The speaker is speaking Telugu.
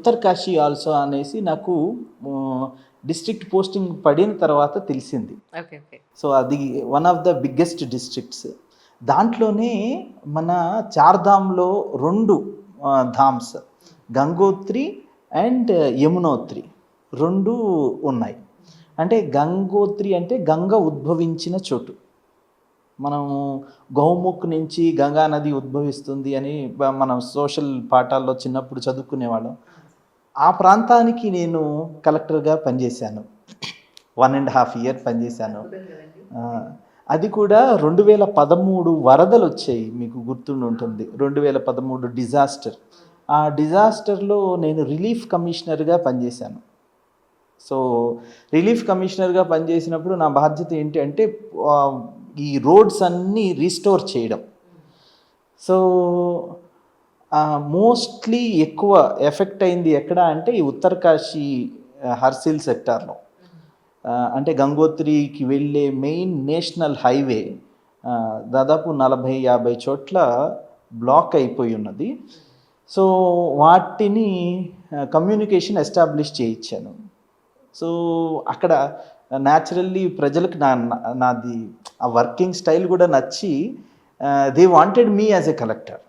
ఉత్తరకాశీ ఆల్సో అనేసి నాకు డిస్ట్రిక్ట్ పోస్టింగ్ పడిన తర్వాత తెలిసింది. ఓకే. ఓకే. సో అది one of the biggest districts. దాంట్లోనే మన చార్ధామ్‌లో 2 ధామ్స్, గంగోత్రి అండ్ యమునోత్రి 2 ఉన్నాయి. అంటే గంగోత్రి అంటే గంగ ఉద్భవించిన చోటు. మనము గౌముఖ్ నుంచి గంగా నది ఉద్భవిస్తుంది అని మనం సోషల్ పాఠాల్లో చిన్నప్పుడు చదువుకునేవాళ్ళం. ఆ ప్రాంతానికి నేను కలెక్టర్‌గా పనిచేశాను. 1 ½ ఇయర్ పనిచేశాను. అది కూడా 2013 వరదలొచ్చాయి, మీకు గుర్తుండి ఉంటుంది. 2013 డిజాస్టర్. ఆ డిజాస్టర్‌లో నేను రిలీఫ్ కమిషనర్‌గా పనిచేశాను. సో, రిలీఫ్ కమిషనర్‌గా పనిచేసినప్పుడు నా బాధ్యత ఏంటి అంటే ఈ రోడ్స్ అన్నీ రీస్టోర్ చేయడం. సో, మోస్ట్లీ ఎక్కువ ఎఫెక్ట్ అయింది ఎక్కడ అంటే ఈ ఉత్తరకాశీ హర్సిల్ సెక్టార్లో. అంటే గంగోత్రికి వెళ్ళే మెయిన్ నేషనల్ హైవే దాదాపు 40-50 చోట్ల బ్లాక్ అయిపోయి ఉన్నది. సో వాటిని కమ్యూనికేషన్ ఎస్టాబ్లిష్ చేయించాను. సో అక్కడ న్యాచురల్లీ ప్రజలకు నాది ఆ వర్కింగ్ స్టైల్ కూడా నచ్చి they wanted me as a collector.